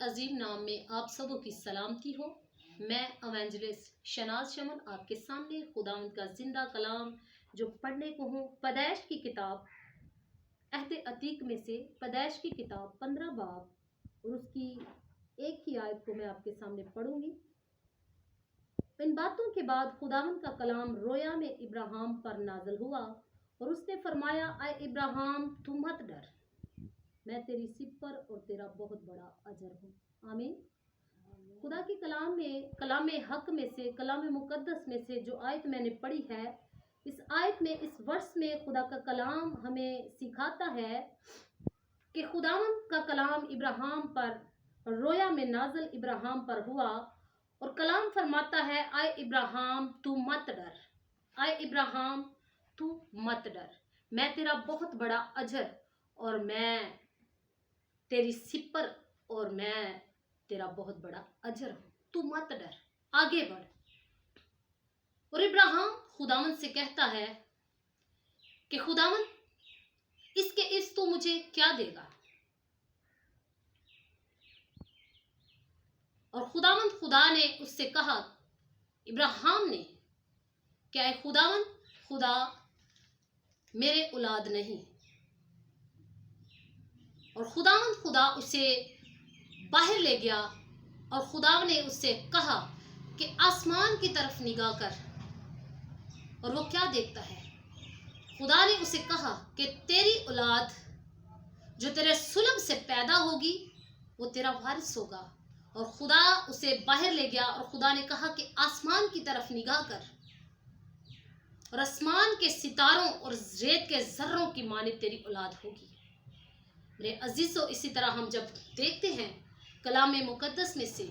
अजीम नाम में आप सबों की सलामती हो। मैं एवेंजलिस्ट शनाज शमन आपके सामने खुदावंद का जिंदा कलाम जो पढ़ने को हूँ, पैदाइश की किताब अहद अतीक में से पैदाइश की किताब 15 बाब और उसकी एक ही आयत को मैं आपके सामने पढ़ूंगी। इन बातों के बाद खुदावंद का कलाम रोया में इब्राहिम पर नाजल हुआ और उसने फरमाया, आए इब्राहिम तू मत डर, मैं तेरी सिपर और तेरा बहुत बड़ा अजर हूँ। आमीन। खुदा की कलाम हक में से, कलाम मुकद्दस में से जो आयत मैंने पढ़ी है, इस आयत में, इस वर्ष में खुदा का कलाम हमें सिखाता है कि खुदावंद का कलाम इब्राहिम पर रोया में नाजल इब्राहिम पर हुआ और कलाम फरमाता है, आए इब्राहिम तू मत डर, आए इब्राहिम तू मत डर, मैं तेरा बहुत बड़ा अजर और मैं तेरी सिपर और मैं तेरा बहुत बड़ा अजर हूं, तू मत डर, आगे बढ़। और इब्राहिम खुदावंद से कहता है कि खुदावंद इसके इस तू मुझे क्या देगा। और खुदा ने उससे कहा, इब्राहिम ने, क्या है खुदावंद, खुदा मेरे औलाद नहीं। और खुदा उसे बाहर ले गया और खुदा ने उससे कहा कि आसमान की तरफ निगाह कर। और वो क्या देखता है? खुदा ने उसे कहा कि तेरी औलाद जो तेरे सुलभ से पैदा होगी वो तेरा वारिस होगा। और खुदा उसे बाहर ले गया और खुदा ने कहा कि आसमान की तरफ निगाह कर और आसमान के सितारों और रेत के जर्रों की मानित तेरी औलाद होगी। मेरे अजीजों, इसी तरह हम जब देखते हैं कलाम मुकद्दस में से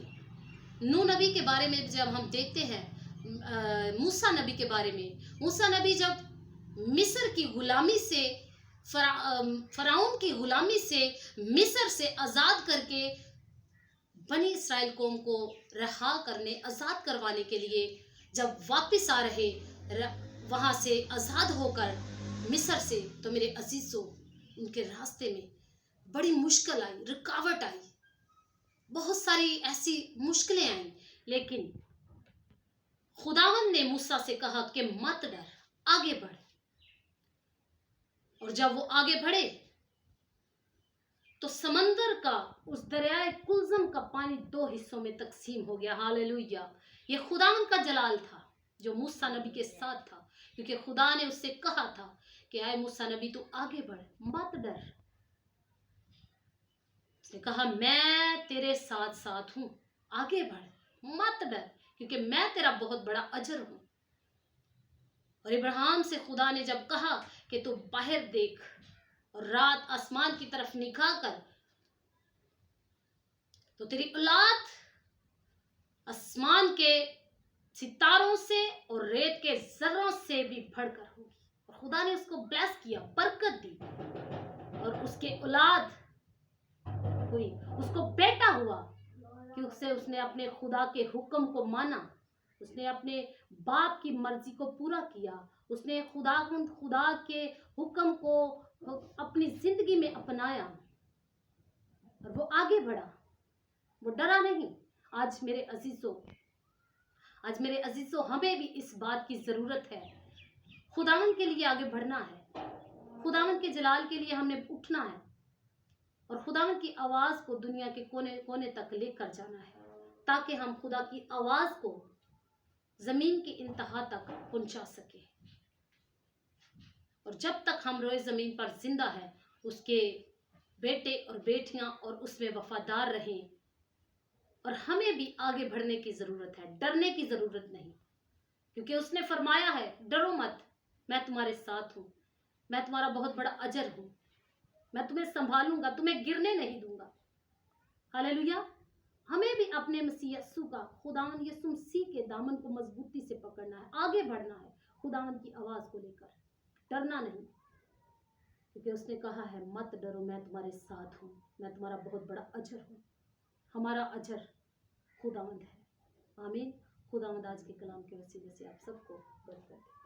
नूह नबी के बारे में, जब हम देखते हैं मूसा नबी के बारे में, मूसा नबी जब मिस्र की गुलामी से, फराउन की गुलामी से मिस्र से आज़ाद करके बनी इस्राएल कौम को रहा करने, आज़ाद करवाने के लिए जब वापस आ रहे वहाँ से आज़ाद होकर मिस्र से, तो मेरे अजीजों उनके रास्ते में बड़ी मुश्किल आई, रुकावट आई, बहुत सारी ऐसी मुश्किलें आई, लेकिन खुदावंद ने मूसा से कहा कि मत डर, आगे बढ़। और जब वो आगे बढ़े तो समंदर का, उस दरियाए कुलजम का पानी 2 हिस्सों में तकसीम हो गया। हालेलुया। ये खुदावंद का जलाल था जो मूसा नबी के साथ था, क्योंकि खुदा ने उससे कहा था कि आए मूसा नबी तू आगे बढ़, मत डर। उसने कहा मैं तेरे साथ साथ हूं, आगे बढ़, मत डर, क्योंकि मैं तेरा बहुत बड़ा अजर हूं। और इब्राहिम से खुदा ने जब कहा कि तू बाहर देख और रात आसमान की तरफ निगाह कर, तो तेरी औलाद आसमान के सितारों से और रेत के जर्रों से भी बढ़कर होगी। और खुदा ने उसको ब्लेस किया, बरकत दी, और उसके औलाद हुई, उसको बेटा हुआ, क्योंकि उसने अपने खुदा के हुक्म को माना, उसने अपने बाप की मर्जी को पूरा किया, उसने खुदा के हुक्म को अपनी जिंदगी में अपनाया और वो आगे बढ़ा, वो डरा नहीं। आज मेरे अजीजों हमें भी इस बात की जरूरत है, खुदावंद के लिए आगे बढ़ना है, खुदावंद के जलाल के लिए हमने उठना है और खुदावंद की आवाज को दुनिया के कोने कोने तक लेकर जाना है, ताकि हम खुदा की आवाज को जमीन की इंतहा तक पहुंचा सके। और जब तक हम रोए जमीन पर जिंदा है, उसके बेटे और बेटियां और उसमें वफादार रहें। और हमें भी आगे बढ़ने की जरूरत है, डरने की जरूरत नहीं, क्योंकि उसने फरमाया है, डरो मत, मैं तुम्हारे साथ हूं, मैं तुम्हारा बहुत बड़ा अजर हूं, मैं तुम्हें संभालूंगा, तुम्हें गिरने नहीं दूंगा। हालेलुया। हमें भी अपने मसीह यीशु का, खुदावंद यीशु मसीह के दामन को मजबूती से पकड़ना है, आगे बढ़ना है खुदावंद की आवाज को लेकर, डरना नहीं, क्योंकि उसने कहा है मत डरो, मैं तुम्हारे साथ हूं, मैं तुम्हारा बहुत बड़ा अजर हूं। हमारा अजर खुदावंद है। आमीन। खुदावंद आज के कलाम के वसीले से आप सबको बरकत दे।